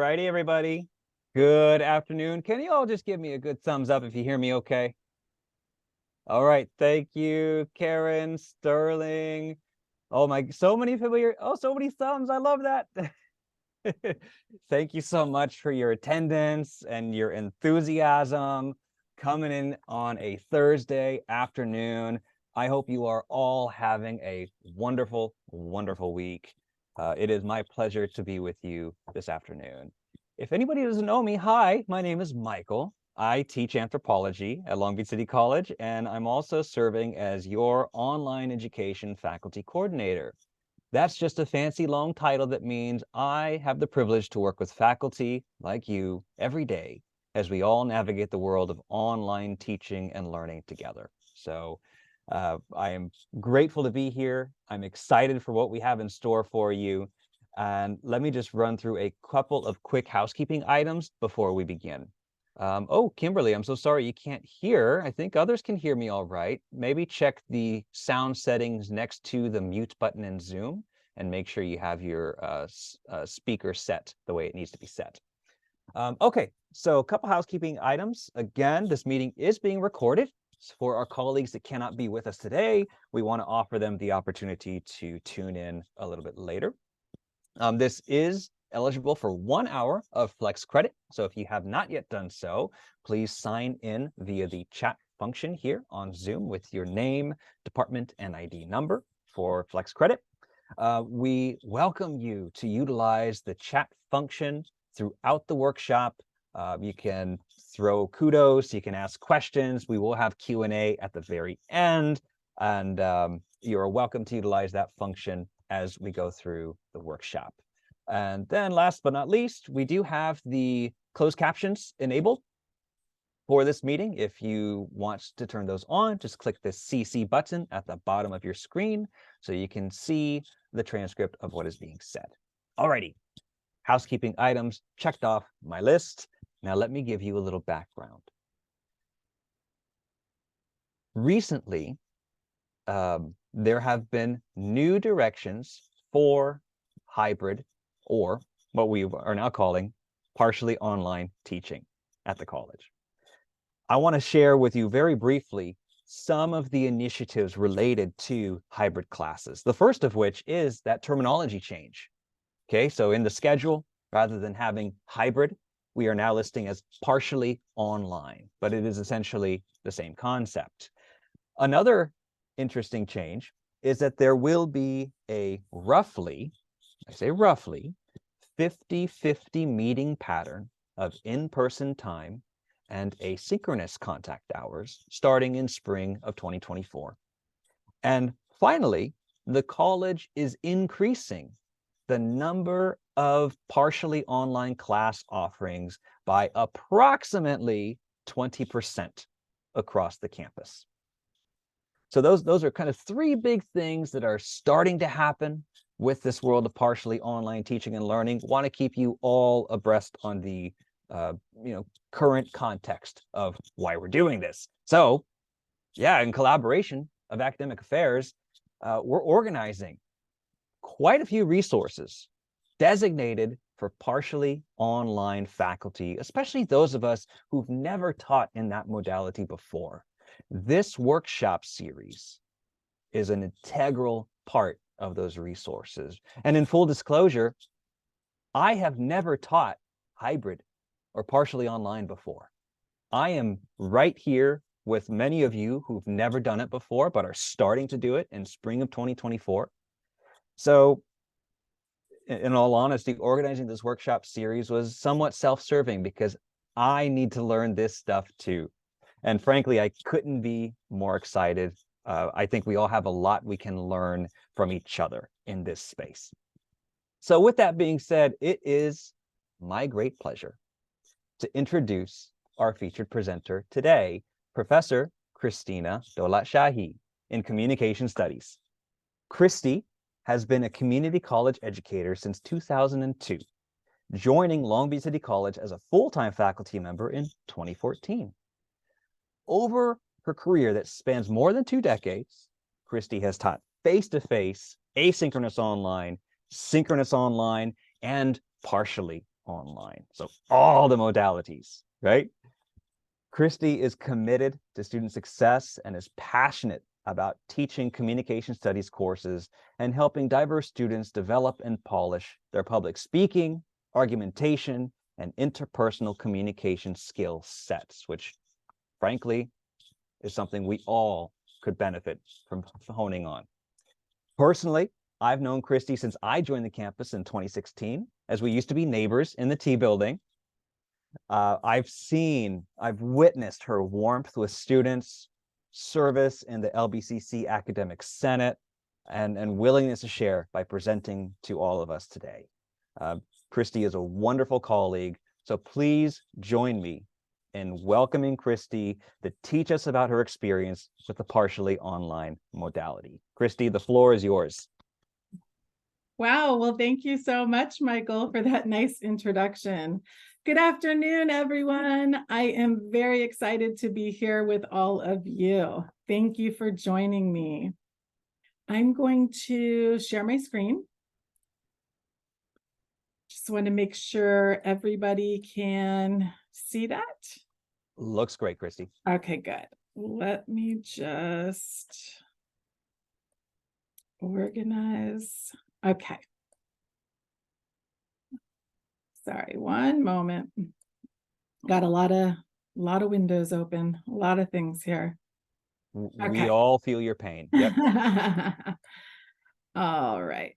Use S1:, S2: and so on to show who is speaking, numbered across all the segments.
S1: righty, everybody. Good afternoon. Can you all just give me a good thumbs up if you hear me okay? All right. Thank you, Karen, Sterling. Oh my, so many familiar. Oh, so many thumbs. I love that. Thank you so much for your attendance and your enthusiasm coming in on a Thursday afternoon. I hope you are all having a wonderful, wonderful week. It is my pleasure to be with you this afternoon. If anybody doesn't know me, hi, my name is Michael. I teach anthropology at Long Beach City College, and I'm also serving as your online education faculty coordinator. That's just a fancy long title that means I have the privilege to work with faculty like you every day as we all navigate the world of online teaching and learning together. So I am grateful to be here. I'm excited for what we have in store for you. And let me just run through a couple of quick housekeeping items before we begin. Oh, Kimberly, I'm so sorry you can't hear. I think others can hear me all right. Maybe check the sound settings next to the mute button in Zoom and make sure you have your speaker set the way it needs to be set. Okay, so a couple housekeeping items. Again, this meeting is being recorded. For our colleagues that cannot be with us today, we want to offer them the opportunity to tune in a little bit later. This is eligible for 1 hour of flex credit. So if you have not yet done so, please sign in via the chat function here on Zoom with your name, department, and ID number for flex credit. We welcome you to utilize the chat function throughout the workshop. You can throw kudos, you can ask questions. We will have Q&A at the very end, and you're welcome to utilize that function as we go through the workshop. And then last but not least, we do have the closed captions enabled for this meeting. If you want to turn those on, just click the CC button at the bottom of your screen so you can see the transcript of what is being said. Alrighty, housekeeping items checked off my list. Now let me give you a little background. Recently, there have been new directions for hybrid, or what we are now calling partially online teaching at the college. I want to share with you very briefly some of the initiatives related to hybrid classes. The first of which is that terminology change. Okay, so in the schedule, rather than having hybrid, we are now listing as partially online, but it is essentially the same concept. Another interesting change is that there will be a roughly, I say roughly, 50-50 meeting pattern of in-person time and asynchronous contact hours starting in spring of 2024. And finally, the college is increasing the number of partially online class offerings by approximately 20% across the campus. So those are kind of three big things that are starting to happen with this world of partially online teaching and learning. Want to keep you all abreast on the current context of why we're doing this. So yeah, in collaboration of academic affairs, we're organizing quite a few resources designated for partially online faculty, especially those of us who've never taught in that modality before. This workshop series is an integral part of those resources. And in full disclosure, I have never taught hybrid or partially online before. I am right here with many of you who've never done it before, but are starting to do it in spring of 2024. So in all honesty, organizing this workshop series was somewhat self-serving because I need to learn this stuff too. And frankly, I couldn't be more excited. I think we all have a lot we can learn from each other in this space. So with that being said, it is my great pleasure to introduce our featured presenter today, Professor Christina Daulat-Shahi in Communication Studies. Christy has been a community college educator since 2002, joining Long Beach City College as a full-time faculty member in 2014. Over her career that spans more than 2 decades, Christy has taught face-to-face, asynchronous online, synchronous online, and partially online. So all the modalities, right? Christy is committed to student success and is passionate about teaching communication studies courses and helping diverse students develop and polish their public speaking, argumentation, and interpersonal communication skill sets, which frankly is something we all could benefit from honing on. Personally, I've known Christy since I joined the campus in 2016, as we used to be neighbors in the T building. I've witnessed her warmth with students, service in the LBCC Academic Senate, and willingness to share by presenting to all of us today. Christy is a wonderful colleague, so please join me in welcoming Christy to teach us about her experience with the partially online modality. Christy, the floor is yours.
S2: Wow, well, thank you so much, Michael, for that nice introduction. Good afternoon, everyone. I am very excited to be here with all of you. Thank you for joining me. I'm going to share my screen. Just want to make sure everybody can see that.
S1: Looks great, Christy.
S2: Okay, good. Let me just organize. Okay. Sorry, one moment. Got a lot of windows open, a lot of things here.
S1: We
S2: Okay.
S1: all feel your pain. Yep.
S2: All right.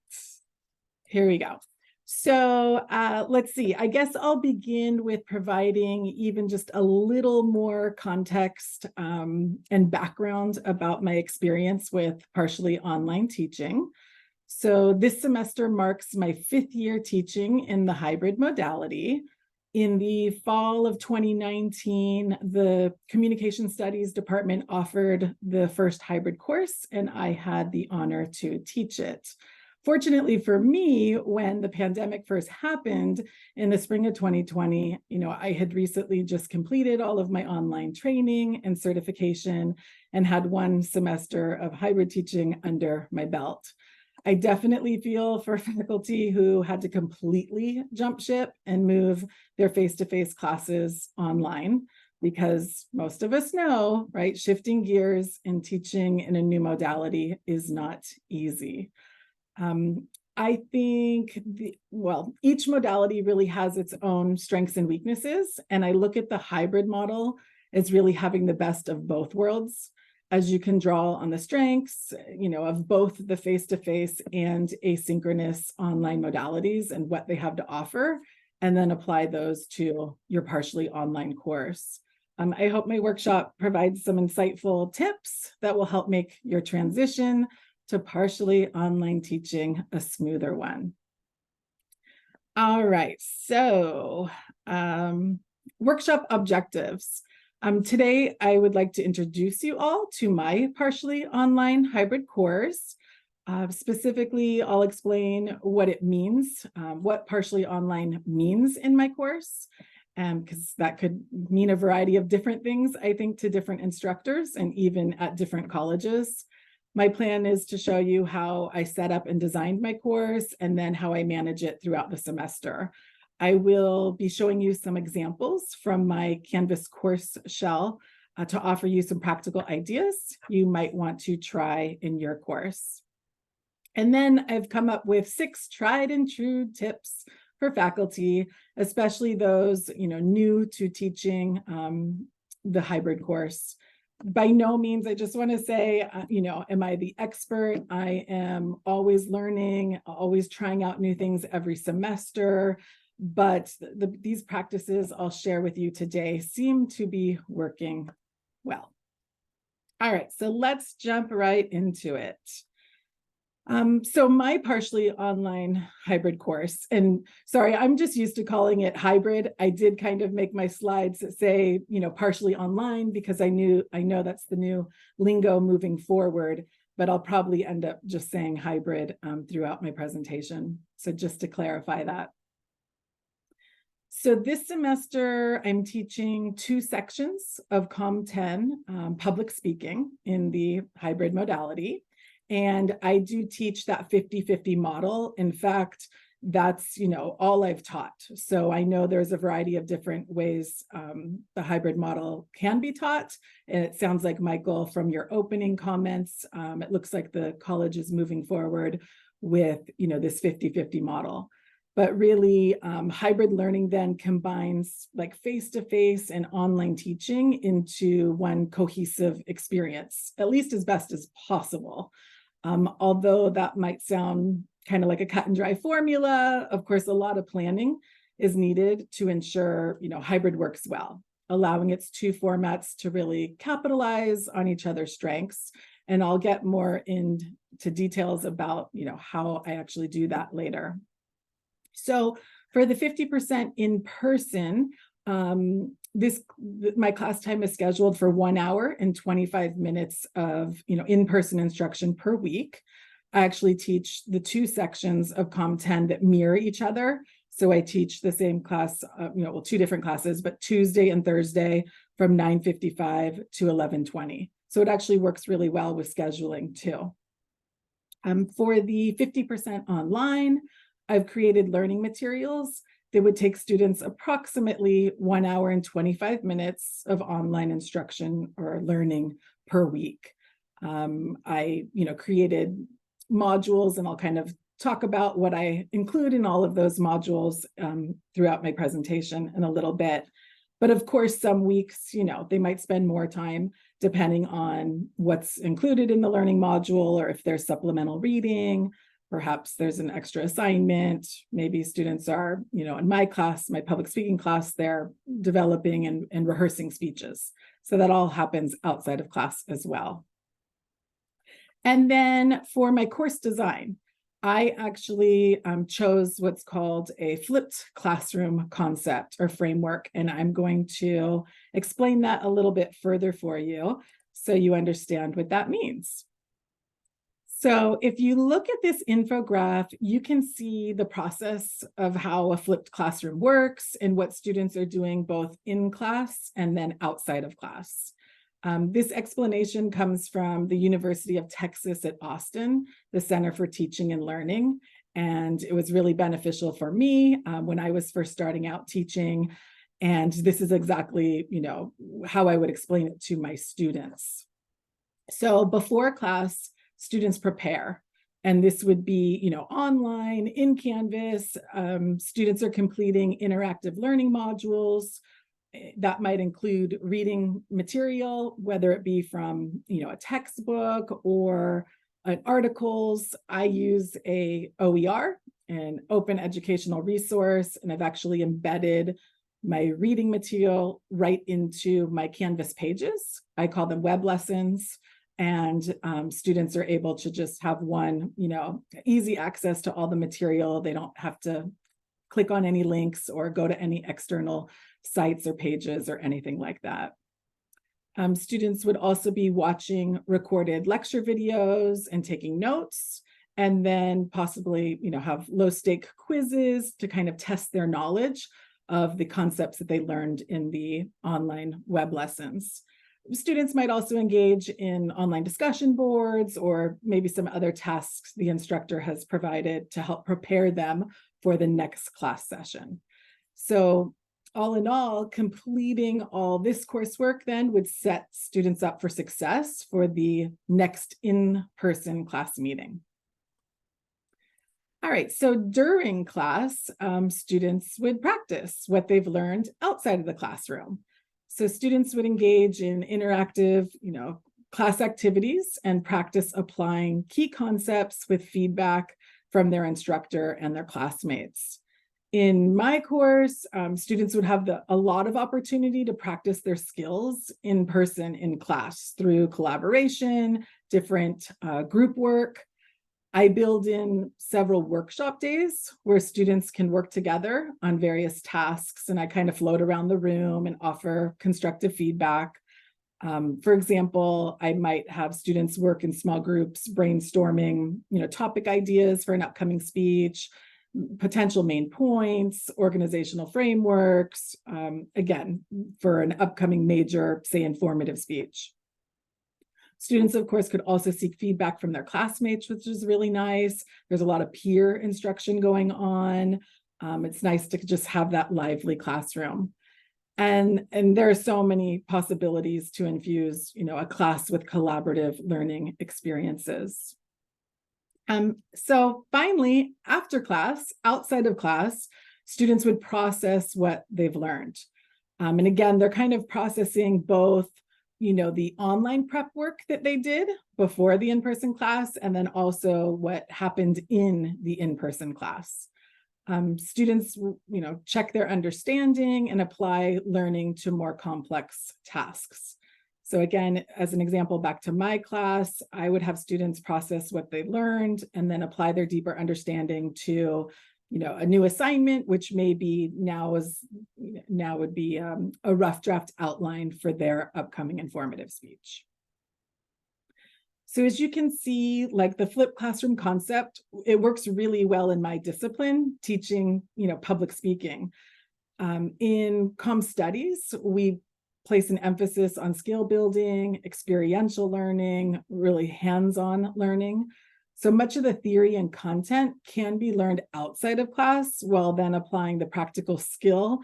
S2: Here we go. So let's see. I guess I'll begin with providing even just a little more context and background about my experience with partially online teaching. So this semester marks my 5th year teaching in the hybrid modality. In the fall of 2019, the Communication Studies department offered the first hybrid course, and I had the honor to teach it. Fortunately for me, when the pandemic first happened in the spring of 2020, I had recently just completed all of my online training and certification and had 1 semester of hybrid teaching under my belt. I definitely feel for faculty who had to completely jump ship and move their face-to-face classes online, because most of us know, right, shifting gears and teaching in a new modality is not easy. I think, each modality really has its own strengths and weaknesses, and I look at the hybrid model as really having the best of both worlds, as you can draw on the strengths, of both the face-to-face and asynchronous online modalities and what they have to offer, and then apply those to your partially online course. I hope my workshop provides some insightful tips that will help make your transition to partially online teaching a smoother one. All right, so workshop objectives. Today, I would like to introduce you all to my partially online hybrid course. Specifically, I'll explain what it means, what partially online means in my course, because that could mean a variety of different things, I think, to different instructors and even at different colleges. My plan is to show you how I set up and designed my course and then how I manage it throughout the semester. I will be showing you some examples from my Canvas course shell to offer you some practical ideas you might want to try in your course. And then I've come up with 6 tried and true tips for faculty, especially those new to teaching the hybrid course. By no means, I just want to say, am I the expert? I am always learning, always trying out new things every semester. But these practices I'll share with you today seem to be working well. All right, so let's jump right into it. So my partially online hybrid course, and sorry, I'm just used to calling it hybrid. I did kind of make my slides say, partially online, because I know that's the new lingo moving forward, but I'll probably end up just saying hybrid throughout my presentation. So just to clarify that. So this semester, I'm teaching 2 sections of COM 10, public speaking in the hybrid modality. And I do teach that 50-50 model. In fact, that's, all I've taught. So I know there's a variety of different ways the hybrid model can be taught. And it sounds like, Michael, from your opening comments, it looks like the college is moving forward with, this 50-50 model. But really, hybrid learning then combines like face-to-face and online teaching into one cohesive experience, at least as best as possible. Although that might sound kind of like a cut and dry formula, of course, a lot of planning is needed to ensure, hybrid works well, allowing its two formats to really capitalize on each other's strengths. And I'll get more into details about, how I actually do that later. So for the 50% in person, my class time is scheduled for 1 hour and 25 minutes of, in-person instruction per week. I actually teach the two sections of Com 10 that mirror each other. So I teach the same class, two different classes, but Tuesday and Thursday from 9:55 to 11:20. So it actually works really well with scheduling too. For the 50% online, I've created learning materials that would take students approximately 1 hour and 25 minutes of online instruction or learning per week. I, created modules, and I'll kind of talk about what I include in all of those modules throughout my presentation in a little bit. But of course, some weeks, they might spend more time depending on what's included in the learning module, or if there's supplemental reading. Perhaps there's an extra assignment. Maybe students are, in my class, my public speaking class, they're developing and rehearsing speeches. So that all happens outside of class as well. And then for my course design, I actually chose what's called a flipped classroom concept or framework. And I'm going to explain that a little bit further for you so you understand what that means. So if you look at this infographic, you can see the process of how a flipped classroom works and what students are doing both in class and then outside of class. This explanation comes from the University of Texas at Austin, the Center for Teaching and Learning. And it was really beneficial for me when I was first starting out teaching. And this is exactly, how I would explain it to my students. So before class, students prepare. And this would be, online, in Canvas. Students are completing interactive learning modules. That might include reading material, whether it be from, a textbook or articles. I use a OER, an open educational resource, and I've actually embedded my reading material right into my Canvas pages. I call them web lessons. And students are able to just have one, easy access to all the material. They don't have to click on any links or go to any external sites or pages or anything like that. Students would also be watching recorded lecture videos and taking notes, and then possibly, have low-stake quizzes to kind of test their knowledge of the concepts that they learned in the online web lessons. Students might also engage in online discussion boards or maybe some other tasks the instructor has provided to help prepare them for the next class session. So all in all, completing all this coursework then would set students up for success for the next in-person class meeting. All right, so during class, students would practice what they've learned outside of the classroom. So students would engage in interactive, class activities and practice applying key concepts with feedback from their instructor and their classmates. In my course, students would have a lot of opportunity to practice their skills in person in class through collaboration, different group work. I build in several workshop days where students can work together on various tasks, and I kind of float around the room and offer constructive feedback. For example, I might have students work in small groups, brainstorming, topic ideas for an upcoming speech, potential main points, organizational frameworks, again, for an upcoming major, say, informative speech. Students, of course, could also seek feedback from their classmates, which is really nice. There's a lot of peer instruction going on. It's nice to just have that lively classroom. And there are so many possibilities to infuse, a class with collaborative learning experiences. So finally, after class, outside of class, students would process what they've learned. And again, they're kind of processing both, the online prep work that they did before the in-person class, and then also what happened in the in-person class. Students, check their understanding and apply learning to more complex tasks. So again, as an example, back to my class, I would have students process what they learned and then apply their deeper understanding to, a new assignment, which maybe now would be a rough draft outline for their upcoming informative speech. So as you can see, like the flipped classroom concept, it works really well in my discipline, teaching, public speaking. In comm studies, we place an emphasis on skill building, experiential learning, really hands-on learning. So much of the theory and content can be learned outside of class while then applying the practical skill,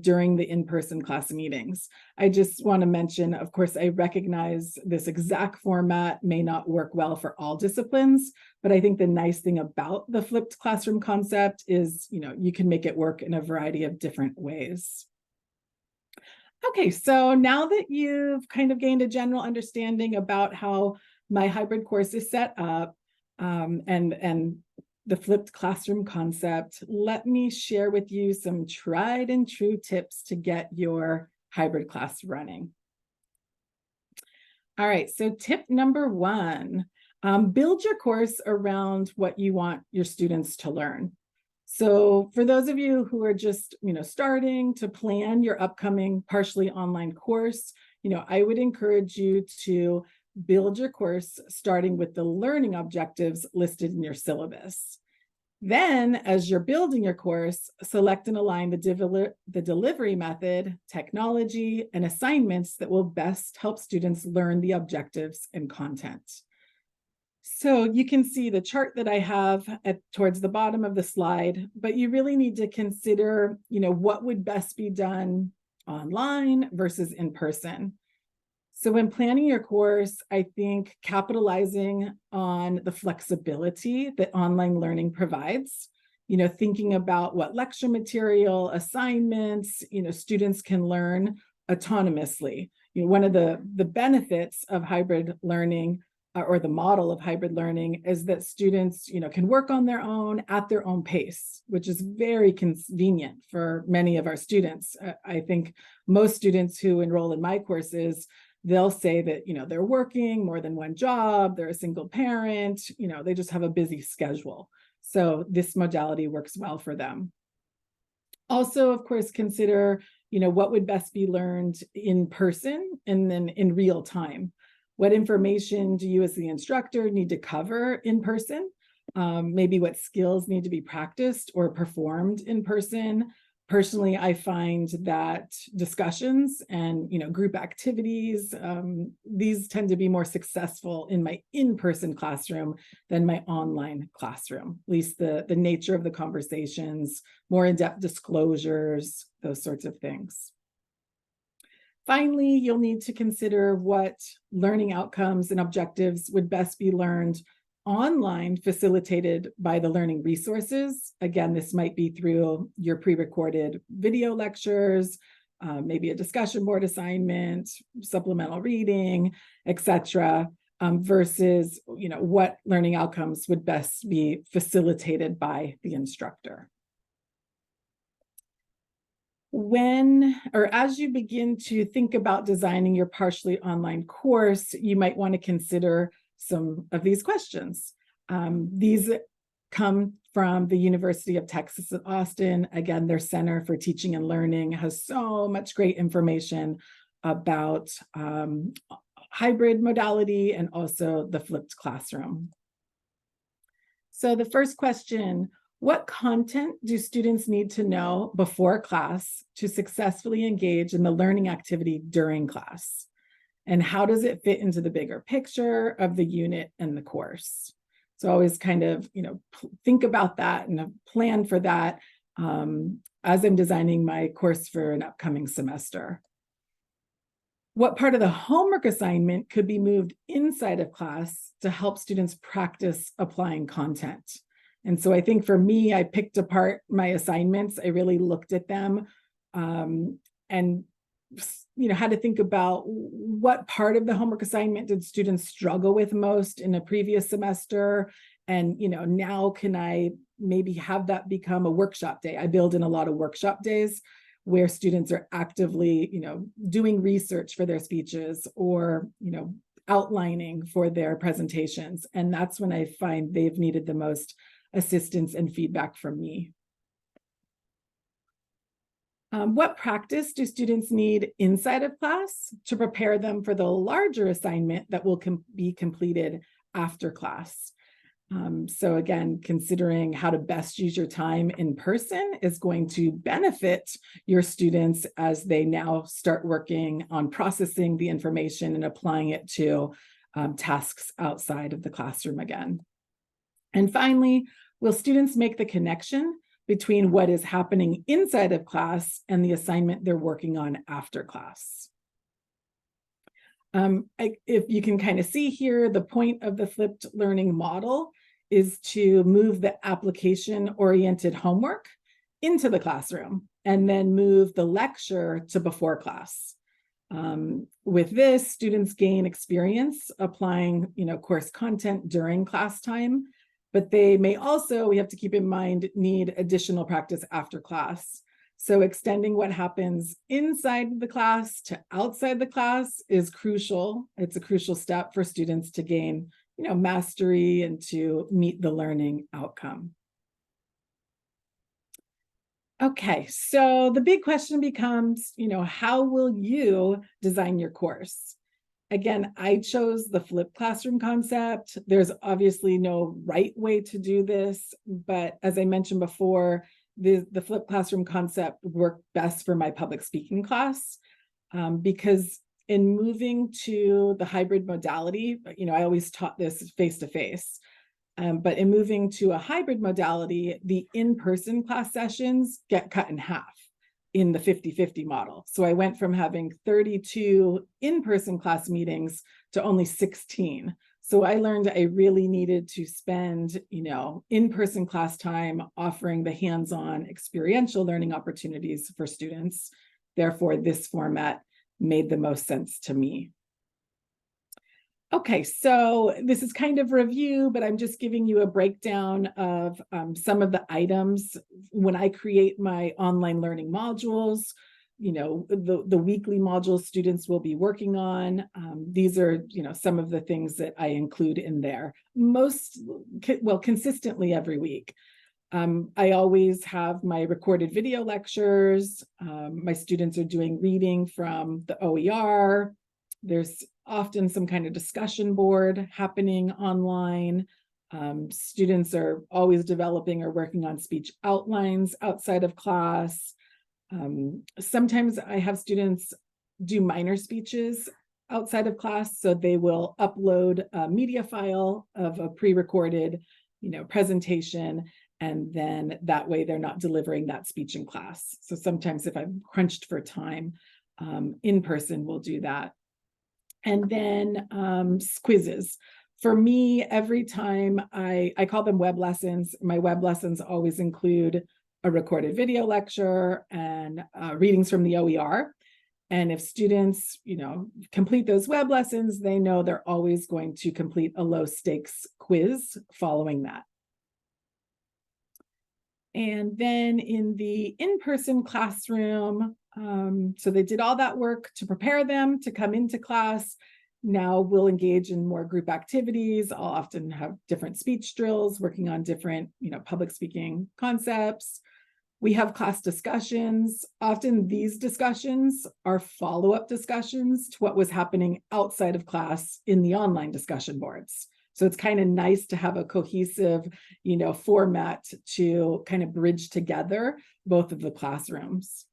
S2: during the in-person class meetings. I just want to mention, of course, I recognize this exact format may not work well for all disciplines, but I think the nice thing about the flipped classroom concept is, you can make it work in a variety of different ways. Okay, so now that you've kind of gained a general understanding about how my hybrid course is set up, and the flipped classroom concept, let me share with you some tried and true tips to get your hybrid class running. All right, so tip number one, build your course around what you want your students to learn. So for those of you who are just, starting to plan your upcoming partially online course, I would encourage you to build your course starting with the learning objectives listed in your syllabus. Then, as you're building your course, select and align the delivery method, technology, and assignments that will best help students learn the objectives and content. So you can see the chart that I have towards the bottom of the slide, but you really need to consider, what would best be done online versus in person. So when planning your course, I think capitalizing on the flexibility that online learning provides, thinking about what lecture material, assignments, students can learn autonomously. One of the benefits of hybrid learning or the model of hybrid learning is that students, can work on their own at their own pace, which is very convenient for many of our students. I think most students who enroll in my courses, they'll say that, they're working more than one job, they're a single parent, they just have a busy schedule. So this modality works well for them. Also, of course, consider, what would best be learned in person and then in real time. What information do you as the instructor need to cover in person? Maybe what skills need to be practiced or performed in person. Personally, I find that discussions and group activities, these tend to be more successful in my in-person classroom than my online classroom. At least the nature of the conversations, more in-depth disclosures, those sorts of things. Finally, you'll need to consider what learning outcomes and objectives would best be learned online, facilitated by the learning resources. Again, this might be through your pre-recorded video lectures, maybe a discussion board assignment, supplemental reading, etc., versus what learning outcomes would best be facilitated by the instructor. As you begin to think about designing your partially online course, you might want to consider some of these questions. These come from the University of Texas at Austin. Again, their Center for Teaching and Learning has so much great information about hybrid modality and also the flipped classroom. So the first question, what content do students need to know before class to successfully engage in the learning activity during class? and how does it fit into the bigger picture of the unit and the course? So always kind of, think about that and plan for that as I'm designing my course for an upcoming semester. What part of the homework assignment could be moved inside of class to help students practice applying content? And so I think for me, I picked apart my assignments. I really looked at them and had to think about what part of the homework assignment did students struggle with most in a previous semester. And, now can I maybe have that become a workshop day? I build in a lot of workshop days where students are actively, doing research for their speeches or, outlining for their presentations. And that's when I find they've needed the most assistance and feedback from me. What practice do students need inside of class to prepare them for the larger assignment that will be completed after class? So again, considering how to best use your time in person is going to benefit your students as they now start working on processing the information and applying it to tasks outside of the classroom again. And finally, will students make the connection between what is happening inside of class and the assignment they're working on after class? If you can kind of see here, the point of the flipped learning model is to move the application-oriented homework into the classroom and then move the lecture to before class. With this, students gain experience applying, course content during class time, but they may also, we have to keep in mind, need additional practice after class. So extending what happens inside the class to outside the class is crucial. It's a crucial step for students to gain, mastery and to meet the learning outcome. Okay, so the big question becomes, how will you design your course? Again, I chose the flipped classroom concept. There's obviously no right way to do this, but as I mentioned before, the flipped classroom concept worked best for my public speaking class because in moving to the hybrid modality, I always taught this face-to-face, but in moving to a hybrid modality, the in-person class sessions get cut in half in the 50-50 model. So I went from having 32 in-person class meetings to only 16. So I learned I really needed to spend, in-person class time offering the hands-on experiential learning opportunities for students. Therefore, this format made the most sense to me. Okay, so this is kind of review, but I'm just giving you a breakdown of some of the items when I create my online learning modules. The weekly modules students will be working on. These are, some of the things that I include in there consistently every week. I always have my recorded video lectures. My students are doing reading from the OER. There's often some kind of discussion board happening online. Students are always developing or working on speech outlines outside of class. Sometimes I have students do minor speeches outside of class, so they will upload a media file of a pre-recorded, presentation, and then that way they're not delivering that speech in class. So sometimes if I'm crunched for time, in person, we'll do that. And then quizzes. For me, every time I call them web lessons, my web lessons always include a recorded video lecture and readings from the OER. And if students, complete those web lessons, they know they're always going to complete a low stakes quiz following that. And then in the in-person classroom, so they did all that work to prepare them to come into class. Now we'll engage in more group activities. I'll often have different speech drills, working on different, public speaking concepts. We have class discussions. Often these discussions are follow-up discussions to what was happening outside of class in the online discussion boards. So it's kind of nice to have a cohesive, format to kind of bridge together both of the classrooms.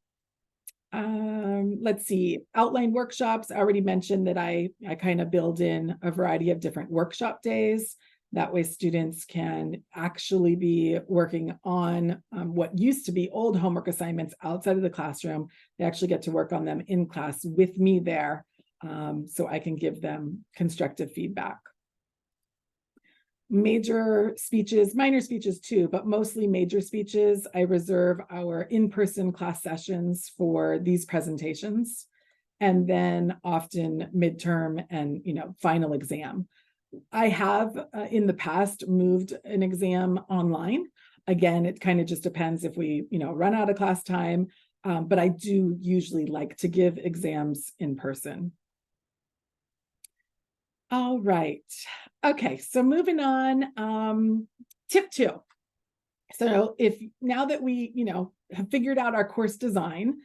S2: Let's see, outline workshops. I already mentioned that I kind of build in a variety of different workshop days. That way students can actually be working on what used to be old homework assignments outside of the classroom. They actually get to work on them in class with me there, so I can give them constructive feedback. Major speeches, minor speeches too, but mostly major speeches. I reserve our in-person class sessions for these presentations, and then often midterm and final exam. I have in the past moved an exam online. Again, it kind of just depends if we run out of class time, but I do usually like to give exams in person. All right. Okay, so moving on, tip 2. So if now that we, have figured out our course design,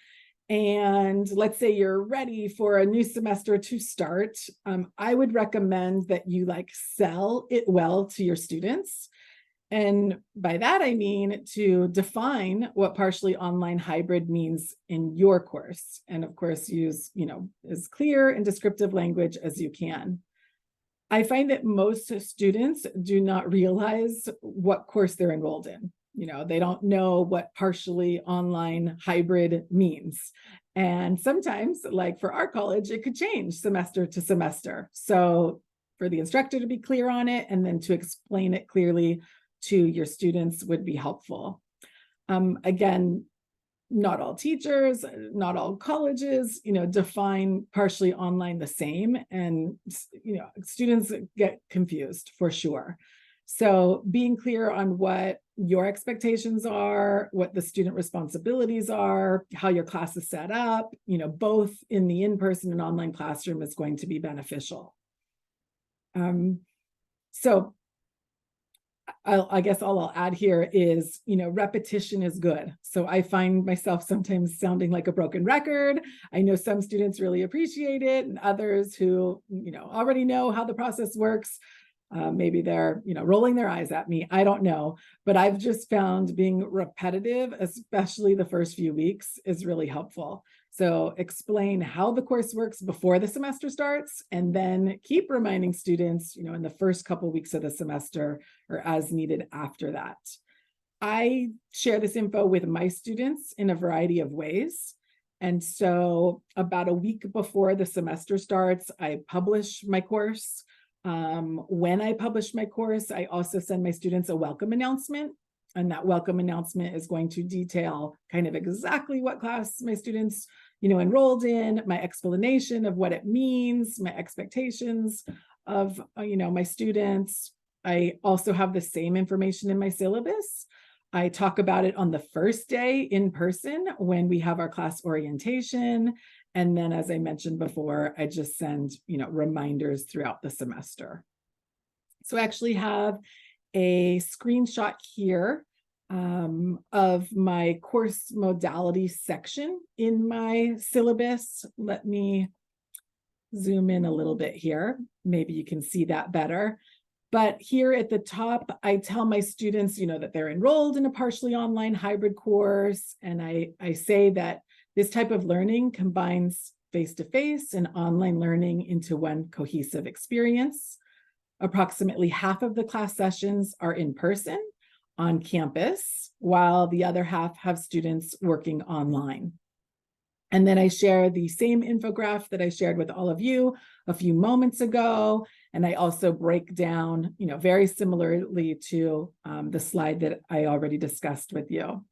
S2: and let's say you're ready for a new semester to start, I would recommend that you sell it well to your students. And by that, I mean to define what partially online hybrid means in your course. And of course, use, as clear and descriptive language as you can. I find that most students do not realize what course they're enrolled in. They don't know what partially online hybrid means. And sometimes, like for our college, it could change semester to semester. So for the instructor to be clear on it and then to explain it clearly to your students would be helpful. Again, not all teachers, not all colleges, define partially online the same, and students get confused for sure. So being clear on what your expectations are, what the student responsibilities are, how your class is set up, both in the in-person and online classroom is going to be beneficial. So I guess all I'll add here is, repetition is good. So I find myself sometimes sounding like a broken record. I know some students really appreciate it, and others who, already know how the process works, maybe they're, rolling their eyes at me. I don't know, but I've just found being repetitive, especially the first few weeks, is really helpful. So explain how the course works before the semester starts, and then keep reminding students, in the first couple weeks of the semester or as needed after that. I share this info with my students in a variety of ways. And so about a week before the semester starts, I publish my course. When I publish my course, I also send my students a welcome announcement. And that welcome announcement is going to detail kind of exactly what class my students, enrolled in, my explanation of what it means, my expectations of, my students. I also have the same information in my syllabus. I talk about it on the first day in person when we have our class orientation. And then, as I mentioned before, I just send, reminders throughout the semester. So I actually have a screenshot here of my course modality section in my syllabus. Let me zoom in a little bit here. Maybe you can see that better. But here at the top, I tell my students, that they're enrolled in a partially online hybrid course. And I say that this type of learning combines face-to-face and online learning into one cohesive experience. Approximately half of the class sessions are in person on campus, while the other half have students working online. And then I share the same infographic that I shared with all of you a few moments ago. And I also break down, very similarly to the slide that I already discussed with you.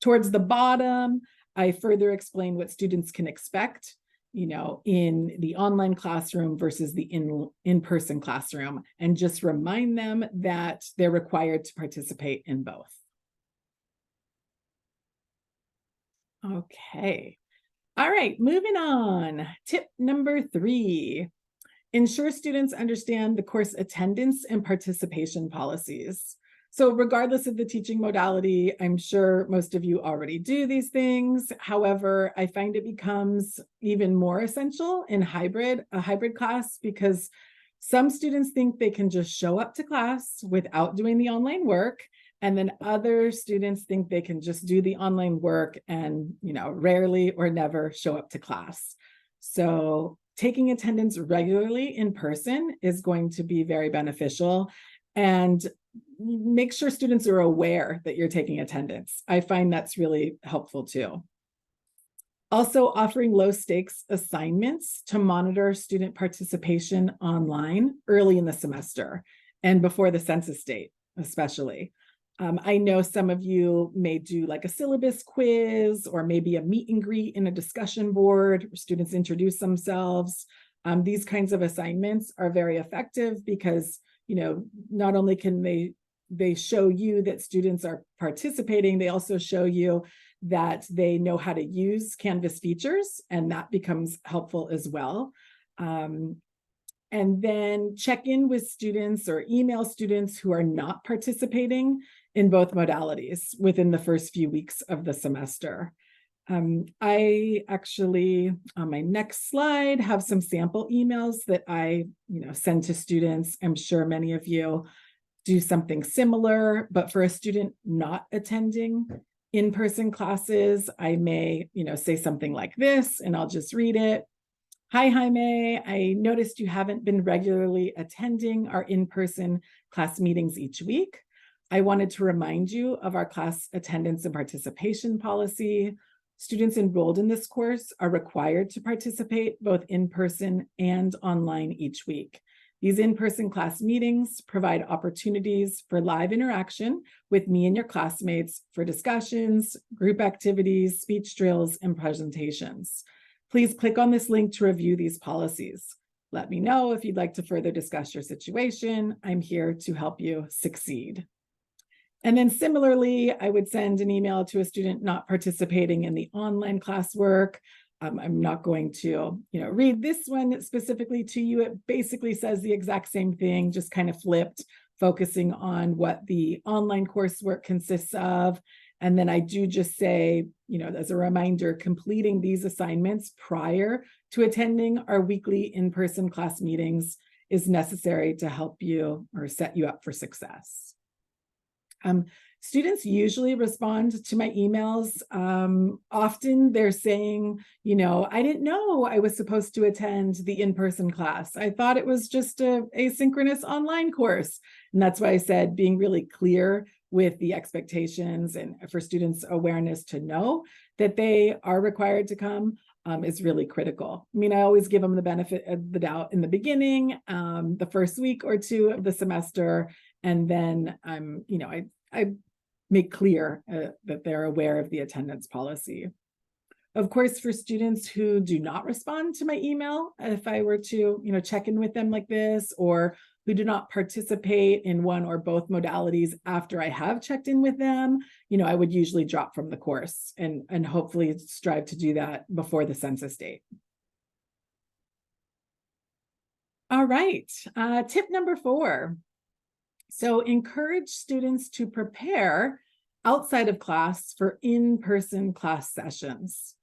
S2: Towards the bottom, I further explain what students can expect, in the online classroom versus the in-person classroom, and just remind them that they're required to participate in both. Okay. All right, moving on. Tip number 3, ensure students understand the course attendance and participation policies. So regardless of the teaching modality, I'm sure most of you already do these things. However, I find it becomes even more essential in a hybrid class, because some students think they can just show up to class without doing the online work, And then other students think they can just do the online work and, rarely or never show up to class. So taking attendance regularly in person is going to be very beneficial. And make sure students are aware that you're taking attendance. I find that's really helpful too. Also, offering low stakes assignments to monitor student participation online early in the semester and before the census date, especially. I know some of you may do like a syllabus quiz or maybe a meet and greet in a discussion board where students introduce themselves. These kinds of assignments are very effective because, not only can they show you that students are participating, they also show you that they know how to use Canvas features, and that becomes helpful as well. And then check in with students or email students who are not participating in both modalities within the first few weeks of the semester. I actually, on my next slide, have some sample emails that I send to students. I'm sure many of you do something similar, but for a student not attending in-person classes, I may say something like this, and I'll just read it. Hi, Jaime, I noticed you haven't been regularly attending our in-person class meetings each week. I wanted to remind you of our class attendance and participation policy. Students enrolled in this course are required to participate both in person and online each week. These in-person class meetings provide opportunities for live interaction with me and your classmates for discussions, group activities, speech drills, and presentations. Please click on this link to review these policies. Let me know if you'd like to further discuss your situation. I'm here to help you succeed. And then similarly, I would send an email to a student not participating in the online classwork. I'm not going to, read this one specifically to you. It basically says the exact same thing, just kind of flipped, focusing on what the online coursework consists of. And then I do just say, as a reminder, completing these assignments prior to attending our weekly in-person class meetings is necessary to help you or set you up for success. Students usually respond to my emails. Often they're saying, I didn't know I was supposed to attend the in-person class. I thought it was just a asynchronous online course. And that's why I said being really clear with the expectations and for students' awareness to know that they are required to come is really critical. I always give them the benefit of the doubt in the beginning, the first week or two of the semester, and then I make clear that they're aware of the attendance policy. Of course, for students who do not respond to my email, if I were to, check in with them like this, or who do not participate in one or both modalities after I have checked in with them, I would usually drop from the course and hopefully strive to do that before the census date. All right, tip number 4. So encourage students to prepare outside of class for in-person class sessions.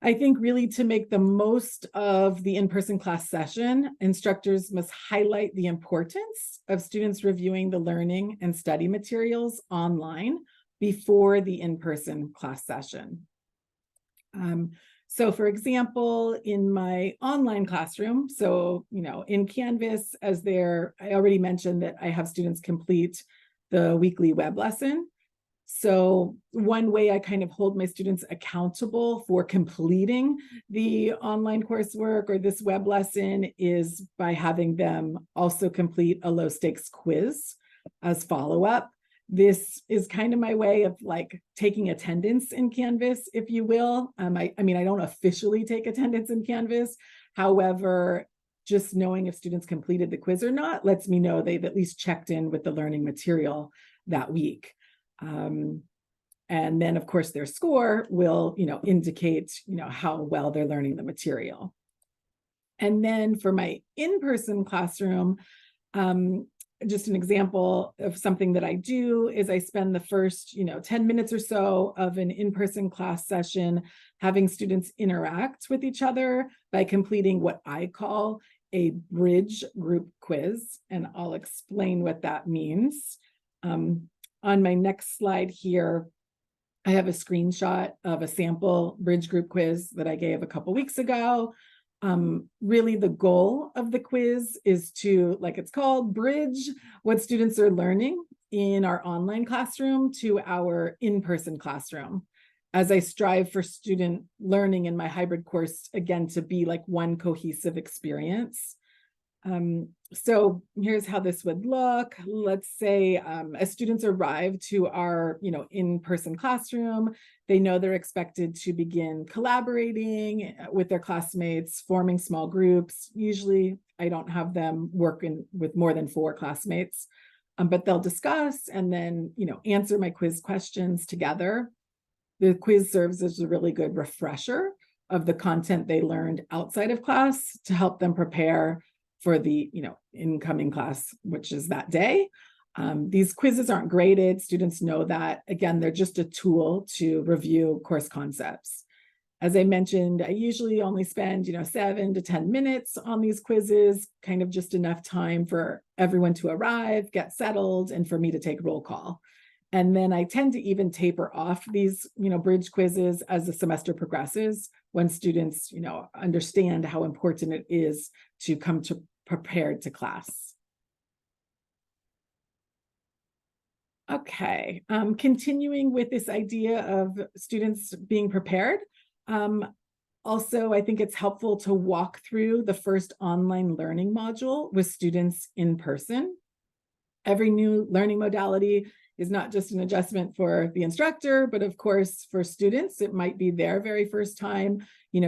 S2: I think really to make the most of the in-person class session, instructors must highlight the importance of students reviewing the learning and study materials online before the in-person class session. So for example, in my online classroom, so, in Canvas, I already mentioned that I have students complete the weekly web lesson. So one way I kind of hold my students accountable for completing the online coursework or this web lesson is by having them also complete a low stakes quiz as follow-up. This is kind of my way of like taking attendance in Canvas, if you will. I don't officially take attendance in Canvas. However, just knowing if students completed the quiz or not lets me know they've at least checked in with the learning material that week. And then of course their score will, indicate, how well they're learning the material. And then for my in-person classroom, just an example of something that I do is I spend the first, 10 minutes or so of an in-person class session having students interact with each other by completing what I call a bridge group quiz. And I'll explain what that means. on my next slide here, I have a screenshot of a sample bridge group quiz that I gave a couple weeks ago. Really the goal of the quiz is to, like it's called, bridge what students are learning in our online classroom to our in-person classroom, as I strive for student learning in my hybrid course, again, to be like one cohesive experience. So here's how this would look. Let's say as students arrive to our, in-person classroom, they know they're expected to begin collaborating with their classmates, forming small groups. Usually I don't have them working with more than 4 classmates, but they'll discuss and then, answer my quiz questions together. The quiz serves as a really good refresher of the content they learned outside of class to help them prepare for the incoming class, which is that day. These quizzes aren't graded. Students know that. Again, they're just a tool to review course concepts. As I mentioned, I usually only spend 7 to 10 minutes on these quizzes, kind of just enough time for everyone to arrive, get settled, and for me to take roll call. And then I tend to even taper off these, bridge quizzes as the semester progresses, when students, understand how important it is to come to prepared to class. Okay, continuing with this idea of students being prepared. Also, I think it's helpful to walk through the first online learning module with students in person. Every new learning modality is not just an adjustment for the instructor, but of course, for students, it might be their very first time,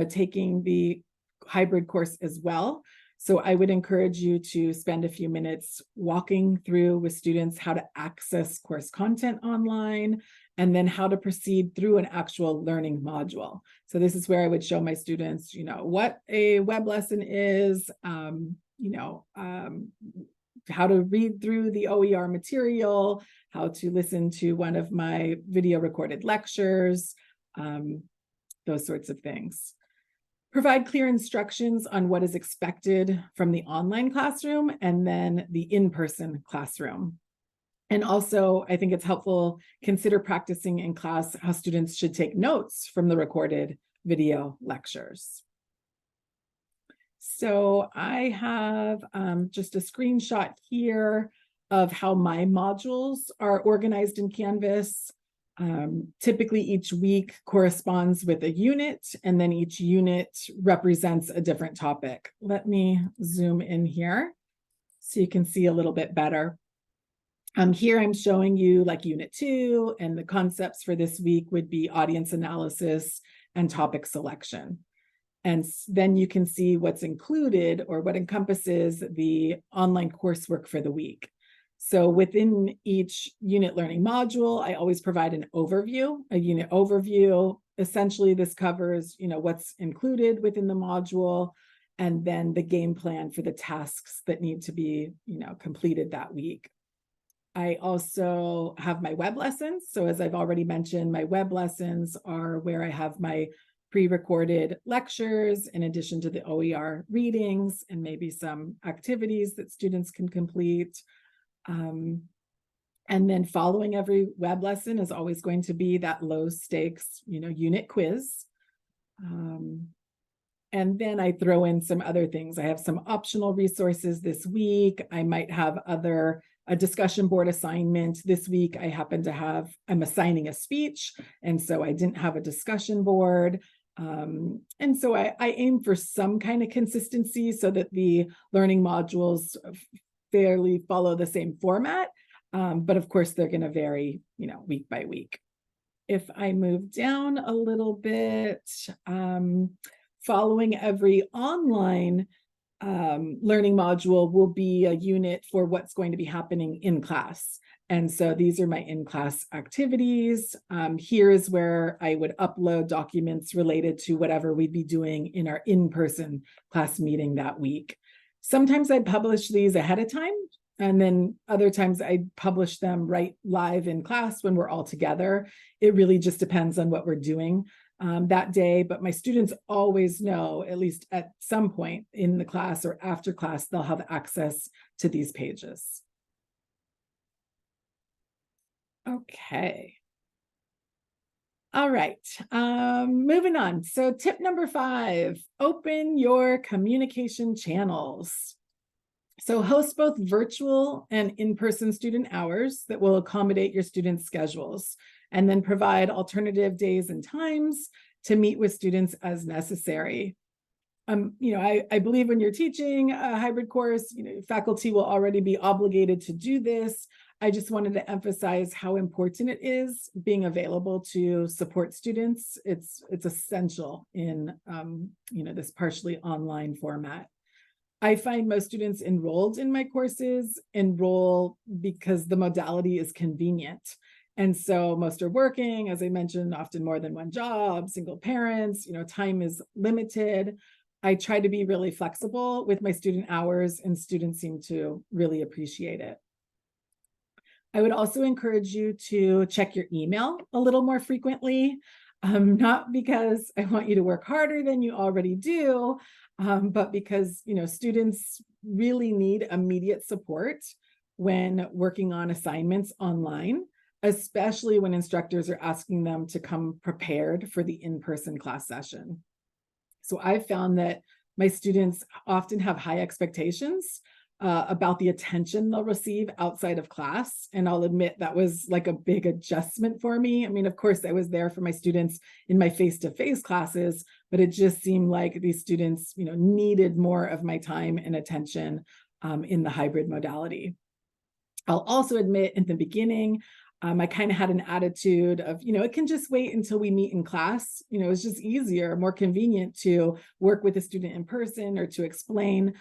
S2: taking the hybrid course as well. So I would encourage you to spend a few minutes walking through with students how to access course content online, and then how to proceed through an actual learning module. So this is where I would show my students, what a web lesson is, how to read through the OER material, how to listen to one of my video recorded lectures, those sorts of things. Provide clear instructions on what is expected from the online classroom and then the in-person classroom. And also, I think it's helpful, consider practicing in class how students should take notes from the recorded video lectures. So I have just a screenshot here of how my modules are organized in Canvas. Typically each week corresponds with a unit, and then each unit represents a different topic. Let me zoom in here so you can see a little bit better. Here I'm showing you like unit 2, and the concepts for this week would be audience analysis and topic selection. And then you can see what's included or what encompasses the online coursework for the week. So within each unit learning module, I always provide an overview, a unit overview. Essentially, this covers, what's included within the module, and then the game plan for the tasks that need to be, completed that week. I also have my web lessons. So as I've already mentioned, my web lessons are where I have my pre-recorded lectures in addition to the OER readings and maybe some activities that students can complete. And then following every web lesson is always going to be that low stakes, unit quiz. And then I throw in some other things. I have some optional resources this week. I might have a discussion board assignment. This week I happen to have, I'm assigning a speech, and so I didn't have a discussion board. And so I aim for some kind of consistency so that the learning modules fairly follow the same format. But of course, they're going to vary, week by week. If I move down a little bit, following every online learning module will be a unit for what's going to be happening in class. And so these are my in-class activities. Here is where I would upload documents related to whatever we'd be doing in our in-person class meeting that week. Sometimes I publish these ahead of time, and then other times I publish them right live in class when we're all together. It really just depends on what we're doing that day, but my students always know, at least at some point in the class or after class, they'll have access to these pages. Okay. All right. Moving on. So tip number 5, open your communication channels. So host both virtual and in-person student hours that will accommodate your students' schedules, and then provide alternative days and times to meet with students as necessary. I believe when you're teaching a hybrid course, faculty will already be obligated to do this. I just wanted to emphasize how important it is being available to support students. It's essential in this partially online format. I find most students enrolled in my courses enroll because the modality is convenient. And so most are working, as I mentioned, often more than one job, single parents, time is limited. I try to be really flexible with my student hours, and students seem to really appreciate it. I would also encourage you to check your email a little more frequently, not because I want you to work harder than you already do, but because students really need immediate support when working on assignments online, especially when instructors are asking them to come prepared for the in-person class session. So I've found that my students often have high expectations about the attention they'll receive outside of class. And I'll admit that was like a big adjustment for me. I mean, of course, I was there for my students in my face-to-face classes, but it just seemed like these students, needed more of my time and attention in the hybrid modality. I'll also admit in the beginning, I kind of had an attitude of, it can just wait until we meet in class. It's just easier, more convenient to work with a student in person or to explain,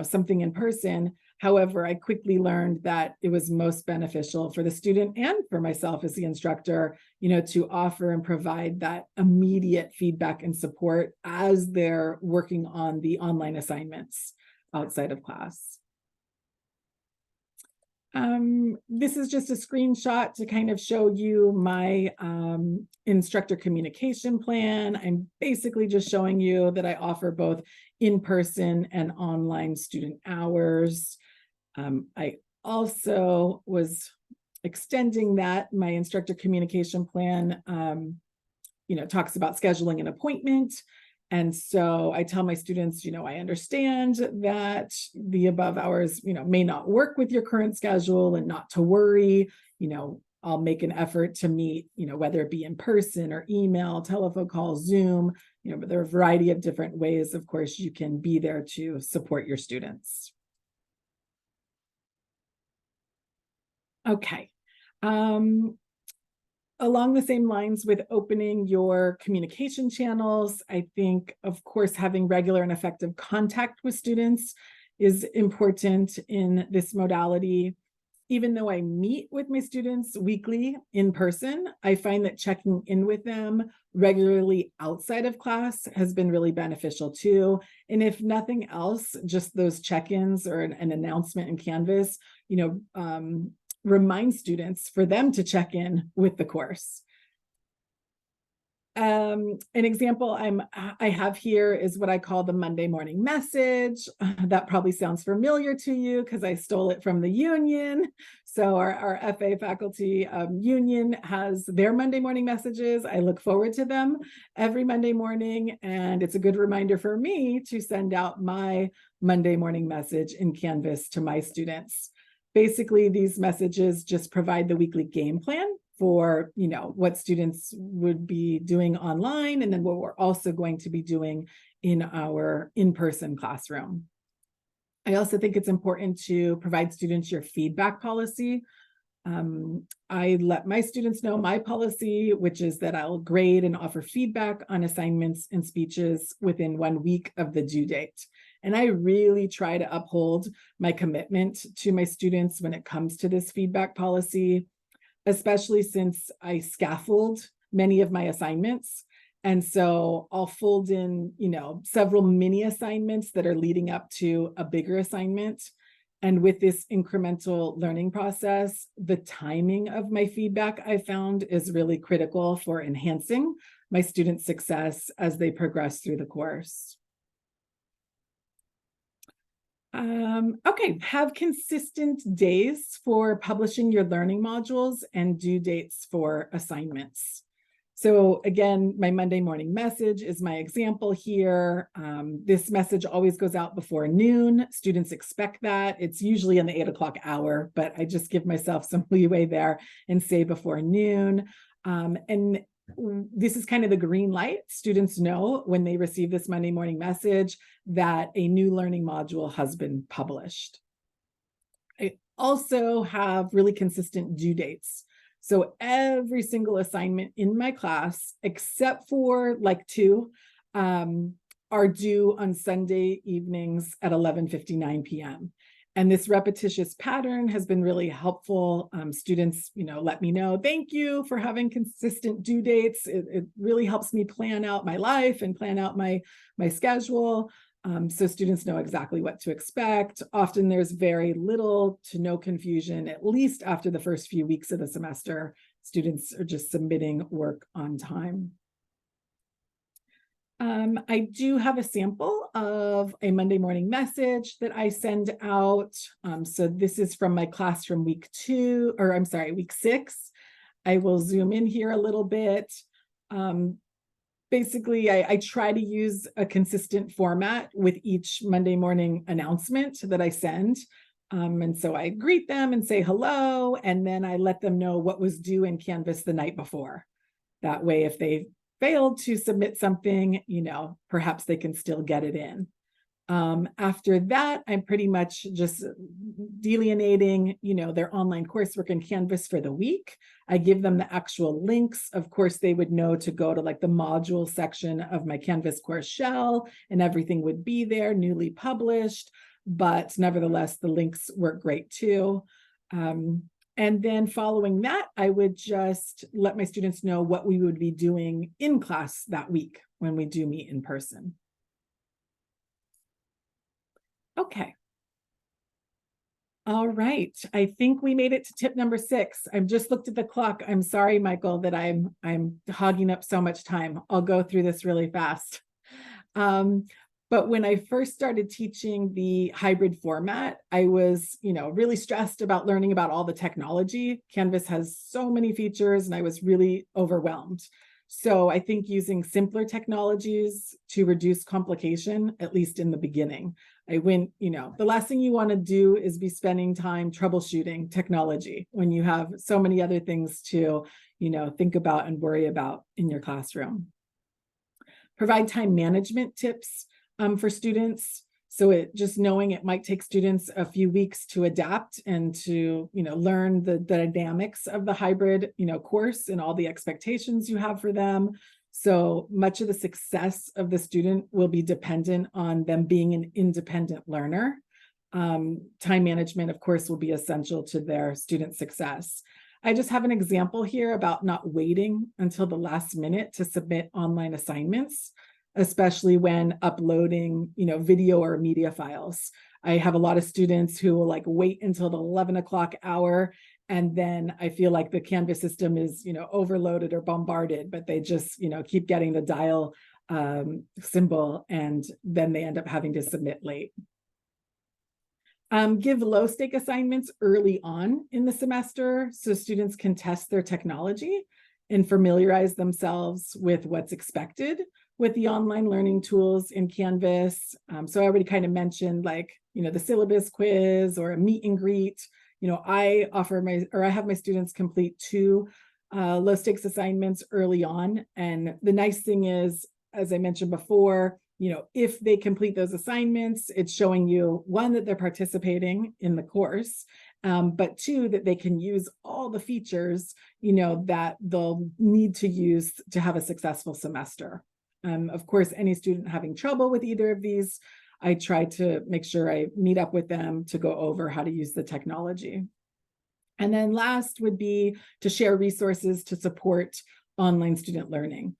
S2: something in person. However, I quickly learned that it was most beneficial for the student and for myself as the instructor, to offer and provide that immediate feedback and support as they're working on the online assignments outside of class. This is just a screenshot to kind of show you my instructor communication plan. I'm basically just showing you that I offer both in-person and online student hours. I also was extending that. My instructor communication plan, talks about scheduling an appointment. And so I tell my students, I understand that the above hours, may not work with your current schedule, and not to worry. I'll make an effort to meet, whether it be in person or email, telephone call, Zoom, but there are a variety of different ways, of course, you can be there to support your students. Okay. Along the same lines with opening your communication channels, I think, of course, having regular and effective contact with students is important in this modality. Even though I meet with my students weekly in person, I find that checking in with them regularly outside of class has been really beneficial too. And if nothing else, just those check-ins or an announcement in Canvas, remind students for them to check in with the course. An example I have here is what I call the Monday morning message. That probably sounds familiar to you because I stole it from the union. So our FA faculty union has their Monday morning messages. I look forward to them every Monday morning, and it's a good reminder for me to send out my Monday morning message in Canvas to my students. Basically, these messages just provide the weekly game plan for what students would be doing online, and then what we're also going to be doing in our in-person classroom. I also think it's important to provide students your feedback policy. I let my students know my policy, which is that I'll grade and offer feedback on assignments and speeches within 1 week of the due date. And I really try to uphold my commitment to my students when it comes to this feedback policy, especially since I scaffold many of my assignments. And so I'll fold in, several mini assignments that are leading up to a bigger assignment. And with this incremental learning process, the timing of my feedback I found is really critical for enhancing my students' success as they progress through the course. Okay, have consistent days for publishing your learning modules and due dates for assignments. So again, my Monday morning message is my example here. This message always goes out before noon. Students expect that. It's usually in the 8 o'clock hour, but I just give myself some leeway there and say before noon. And this is kind of the green light. Students know when they receive this Monday morning message that a new learning module has been published. I also have really consistent due dates. So every single assignment in my class, except for like 2, are due on Sunday evenings at 11:59 p.m. And this repetitious pattern has been really helpful. Students, let me know, thank you for having consistent due dates. It really helps me plan out my life and plan out my schedule. So students know exactly what to expect. Often there's very little to no confusion, at least after the first few weeks of the semester. Students are just submitting work on time. I do have a sample of a Monday morning message that I send out. So this is from my class from week 6. I will zoom in here a little bit. Basically, I try to use a consistent format with each Monday morning announcement that I send. And so I greet them and say hello, and then I let them know what was due in Canvas the night before. That way, if they failed to submit something, perhaps they can still get it in. After that, I'm pretty much just delineating, their online coursework in Canvas for the week. I give them the actual links. Of course, they would know to go to like the module section of my Canvas course shell, and everything would be there, newly published. But nevertheless, the links work great too. And then following that, I would just let my students know what we would be doing in class that week when we do meet in person. Okay. All right. I think we made it to tip number 6. I've just looked at the clock. I'm sorry, Michael, that I'm hogging up so much time. I'll go through this really fast. But when I first started teaching the hybrid format, I was, really stressed about learning about all the technology. Canvas has so many features, and I was really overwhelmed. So I think using simpler technologies to reduce complication, at least in the beginning. The last thing you want to do is be spending time troubleshooting technology when you have so many other things to, think about and worry about in your classroom. Provide time management tips for students. So just knowing it might take students a few weeks to adapt and to, learn the dynamics of the hybrid, course and all the expectations you have for them. So much of the success of the student will be dependent on them being an independent learner. Time management, of course, will be essential to their student success. I just have an example here about not waiting until the last minute to submit online assignments, especially when uploading, video or media files. I have a lot of students who will wait until the 11 o'clock hour, and then I feel like the Canvas system is, overloaded or bombarded, but they just, keep getting the dial symbol, and then they end up having to submit late. Give low-stake assignments early on in the semester so students can test their technology and familiarize themselves with what's expected with the online learning tools in Canvas. So I already kind of mentioned the syllabus quiz or a meet and greet. I have my students complete 2 low stakes assignments early on. And the nice thing is, as I mentioned before, if they complete those assignments, it's showing you, 1, that they're participating in the course, but 2, that they can use all the features, that they'll need to use to have a successful semester. Of course, any student having trouble with either of these, I try to make sure I meet up with them to go over how to use the technology. And then last would be to share resources to support online student learning.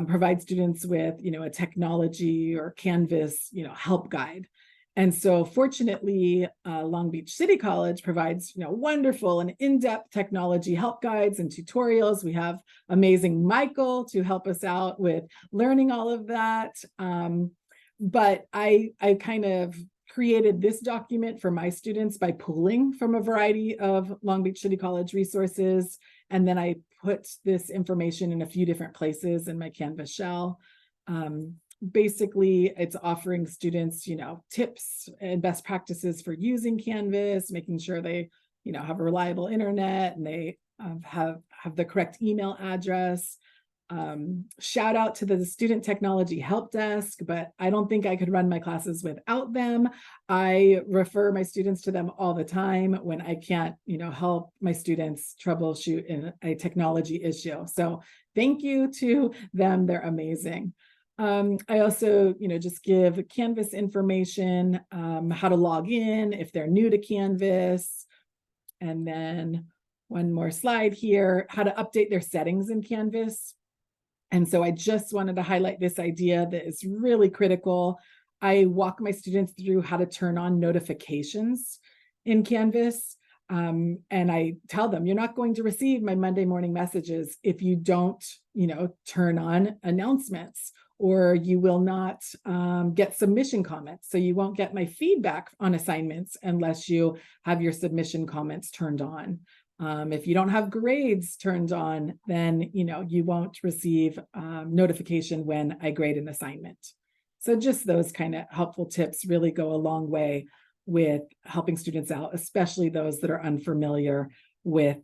S2: Provide students with, a technology or Canvas, help guide. And so fortunately, Long Beach City College provides, wonderful and in-depth technology help guides and tutorials. We have amazing Michael to help us out with learning all of that. But I kind of created this document for my students by pulling from a variety of Long Beach City College resources. And then I put this information in a few different places in my Canvas shell. Basically, it's offering students, tips and best practices for using Canvas, making sure they, have a reliable internet and they have the correct email address. Shout out to the Student Technology Help Desk, but I don't think I could run my classes without them. I refer my students to them all the time when I can't, help my students troubleshoot in a technology issue. So thank you to them. They're amazing. I also, just give Canvas information, how to log in if they're new to Canvas. And then one more slide here, how to update their settings in Canvas. And so I just wanted to highlight this idea that is really critical. I walk my students through how to turn on notifications in Canvas. And I tell them, you're not going to receive my Monday morning messages if you don't, turn on announcements, or you will not get submission comments. So you won't get my feedback on assignments unless you have your submission comments turned on. If you don't have grades turned on, then you won't receive notification when I grade an assignment. So just those kind of helpful tips really go a long way with helping students out, especially those that are unfamiliar with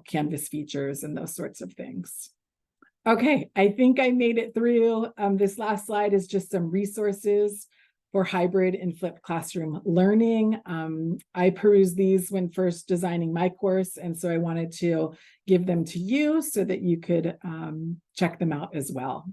S2: Canvas features and those sorts of things. Okay, I think I made it through. This last slide is just some resources for hybrid and flipped classroom learning. I perused these when first designing my course, and so I wanted to give them to you so that you could check them out as well.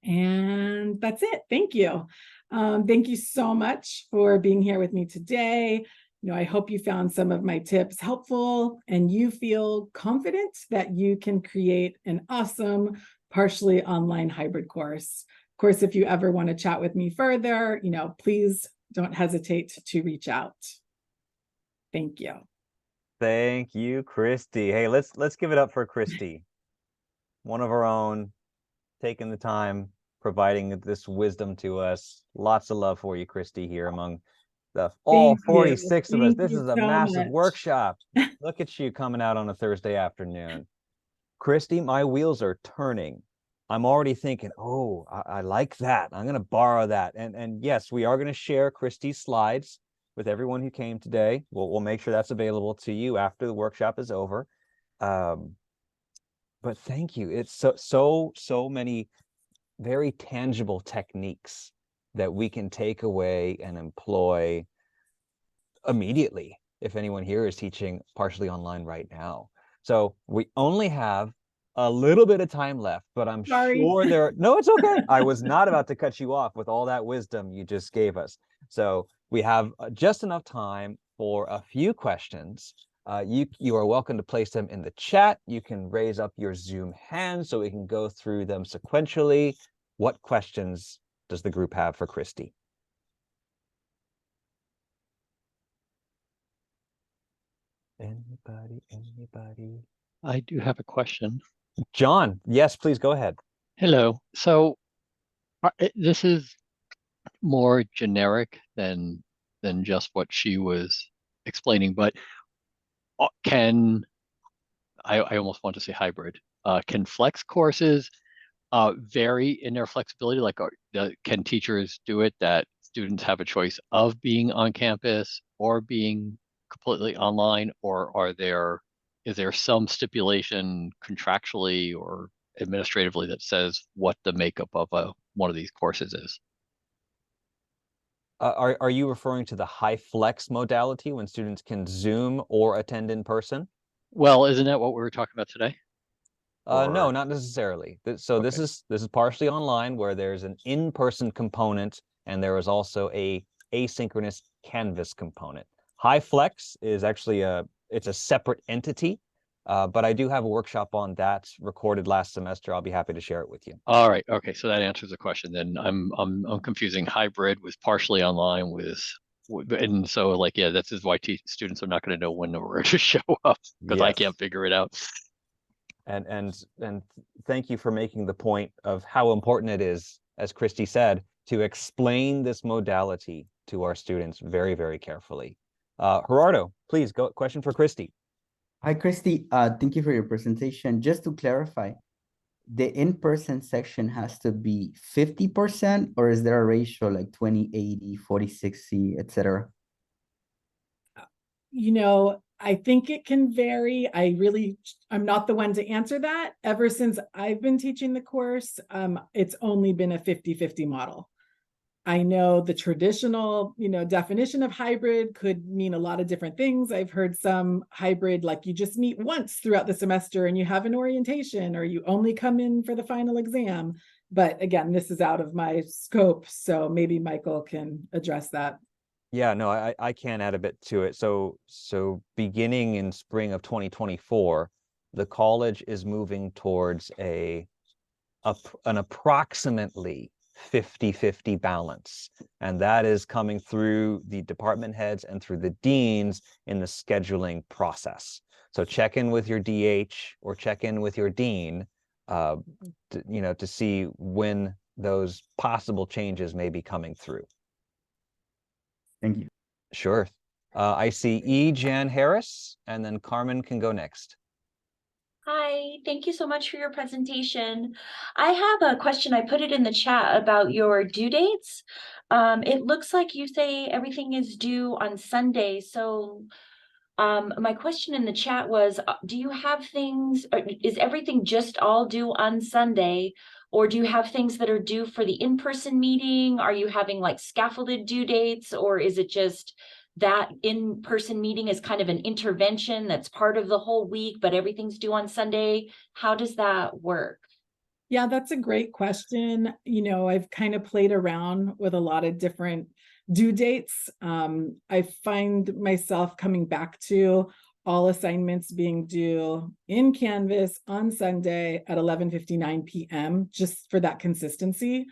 S2: And that's it. Thank you. Thank you so much for being here with me today. I hope you found some of my tips helpful and you feel confident that you can create an awesome partially online hybrid course. Of course, if you ever want to chat with me further, please don't hesitate to reach out. Thank you.
S1: Thank you, Christy. Hey, let's give it up for Christy. One of our own, taking the time, providing this wisdom to us. Lots of love for you, Christy, here among all 46 of us. This is a massive workshop. Look at you coming out on a Thursday afternoon. Christy, my wheels are turning. I'm already thinking, oh, I like that. I'm going to borrow that. And yes, we are going to share Christy's slides with everyone who came today. We'll make sure that's available to you after the workshop is over. But thank you. It's so many very tangible techniques that we can take away and employ immediately if anyone here is teaching partially online right now. So we only have a little bit of time left, but I'm sure no, it's okay. I was not about to cut you off with all that wisdom you just gave us. So we have just enough time for a few questions. You are welcome to place them in the chat. You can raise up your Zoom hand so we can go through them sequentially. What questions does the group have for Christy? Anybody?
S3: I do have a question.
S1: John, yes, please go ahead.
S3: Hello. So this is more generic than just what she was explaining, but I almost want to say hybrid. Can flex courses vary in their flexibility? Like, can teachers do it that students have a choice of being on campus or being completely online, or is there some stipulation contractually or administratively that says what the makeup of one of these courses is?
S1: Are you referring to the HyFlex modality when students can Zoom or attend in person?
S3: Well, isn't that what we were talking about today?
S1: No, not necessarily. So okay. This is partially online where there's an in-person component and there is also a asynchronous Canvas component. HyFlex is actually it's a separate entity, but I do have a workshop on that recorded last semester. I'll be happy to share it with you.
S3: All right. Okay. So that answers the question. Then I'm confusing hybrid with partially online and so like, yeah, this is why students are not going to know when we're going to show up because yes. I can't figure it out.
S1: And thank you for making the point of how important it is, as Christy said, to explain this modality to our students very, very carefully. Gerardo, please go. Question for Christy.
S4: Hi, Christy. Thank you for your presentation. Just to clarify, the in-person section has to be 50%, or is there a ratio like 20/80, 40/60, etc.?
S2: You know, I think it can vary. I'm not the one to answer that. Ever since I've been teaching the course, it's only been a 50-50 model. I know the traditional, definition of hybrid could mean a lot of different things. I've heard some hybrid, like you just meet once throughout the semester and you have an orientation, or you only come in for the final exam. But again, this is out of my scope, so maybe Michael can address that.
S1: Yeah, no, I can add a bit to it. So beginning in spring of 2024, the college is moving towards an approximately 50-50 balance. And that is coming through the department heads and through the deans in the scheduling process. So check in with your DH or check in with your dean, to see when those possible changes may be coming through.
S4: Thank you.
S1: Sure. I see Jan Harris, and then Carmen can go next.
S5: Hi, thank you so much for your presentation. I have a question. I put it in the chat about your due dates. It looks like you say everything is due on Sunday. So my question in the chat was, do you have things, or is everything just all due on Sunday? Or do you have things that are due for the in-person meeting? Are you having like scaffolded due dates, or is it just that in-person meeting is kind of an intervention that's part of the whole week, but everything's due on Sunday? How does that work?
S2: Yeah, that's a great question. I've kind of played around with a lot of different due dates. I find myself coming back to all assignments being due in Canvas on Sunday at 11:59 p.m. just for that consistency.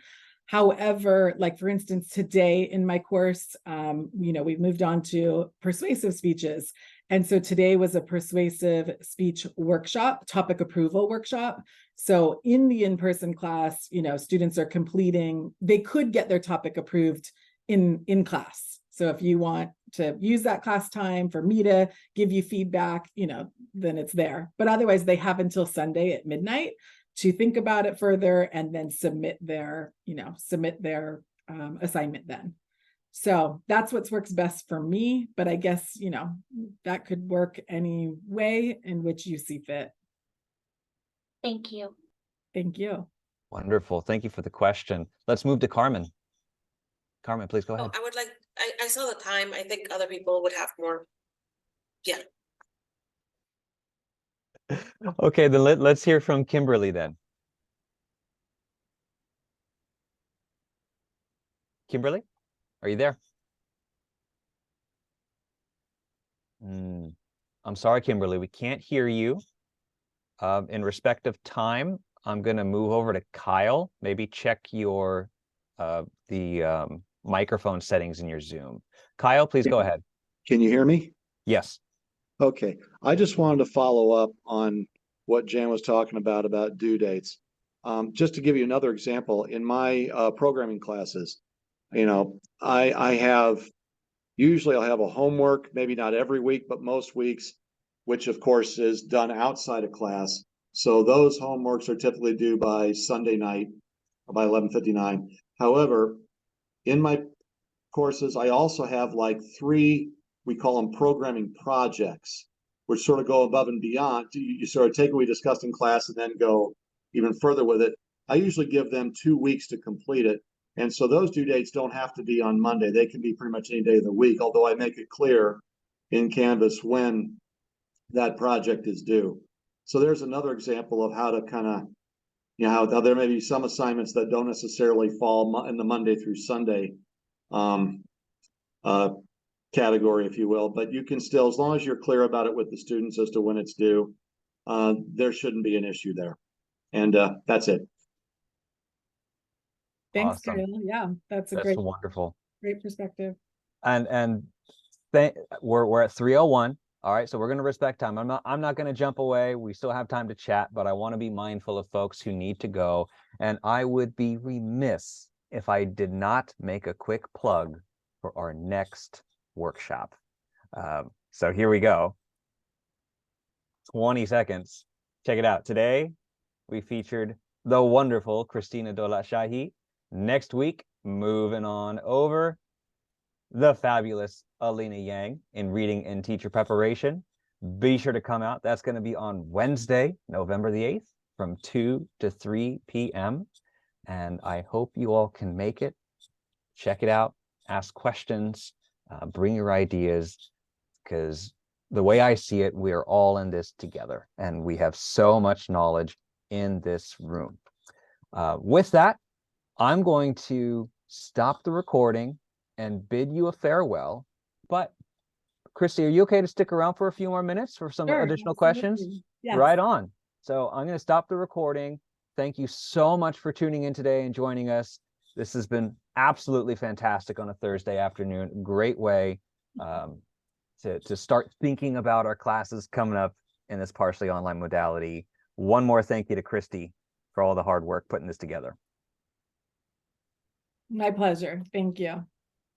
S2: However, like for instance, today in my course, we've moved on to persuasive speeches. And so today was a persuasive speech workshop, topic approval workshop. So in the in-person class, students are they could get their topic approved in class. So if you want to use that class time for me to give you feedback, then it's there. But otherwise they have until Sunday at midnight to think about it further and then submit their assignment then. So that's what works best for me, but I guess, that could work any way in which you see fit.
S5: Thank you.
S2: Thank you.
S1: Wonderful. Thank you for the question. Let's move to Carmen. Carmen, please go ahead.
S6: I would like, I saw the time. I think other people would have more. Yeah.
S1: Okay, then let's hear from Kimberly then. Kimberly, are you there? I'm sorry, Kimberly, we can't hear you. In respect of time, I'm going to move over to Kyle. Maybe check your the microphone settings in your Zoom. Kyle, please go ahead.
S7: Can you hear me?
S1: Yes.
S7: Okay. I just wanted to follow up on what Jan was talking about due dates. Just to give you another example, in my programming classes, usually I'll have a homework, maybe not every week, but most weeks, which of course is done outside of class. So those homeworks are typically due by Sunday night or by 11:59. However, in my courses, I also have like 3, we call them programming projects, which sort of go above and beyond. You sort of take what we discussed in class and then go even further with it. I usually give them 2 weeks to complete it. And so those due dates don't have to be on Monday. They can be pretty much any day of the week, although I make it clear in Canvas when that project is due. So there's another example of how to kind of, how there may be some assignments that don't necessarily fall in the Monday through Sunday category, if you will, but you can still, as long as you're clear about it with the students as to when it's due, there shouldn't be an issue there. And that's it.
S2: Thanks,
S1: Awesome.
S2: Kyle. Yeah, that's
S1: wonderful.
S2: Great perspective.
S1: And we're at 3:01. All right, so we're going to respect time. I'm not going to jump away. We still have time to chat, but I want to be mindful of folks who need to go. And I would be remiss if I did not make a quick plug for our next workshop. So here we go. 20 seconds. Check it out. Today, we featured the wonderful Christina Dolat-Shahi. Next week, moving on over, the fabulous Alina Yang in reading and teacher preparation. Be sure to come out. That's going to be on Wednesday, November the 8th from 2 to 3 p.m. And I hope you all can make it. Check it out, ask questions, bring your ideas, because the way I see it, we are all in this together and we have so much knowledge in this room. With that, I'm going to stop the recording and bid you a farewell. But Christy, are you okay to stick around for a few more minutes for some
S2: Sure,
S1: additional questions?
S2: absolutely. Yes.
S1: Right on. So I'm going to stop the recording. Thank you so much for tuning in today and joining us. This has been absolutely fantastic on a Thursday afternoon. Great way to start thinking about our classes coming up in this partially online modality. One more thank you to Christy for all the hard work putting this together.
S2: My pleasure. Thank you.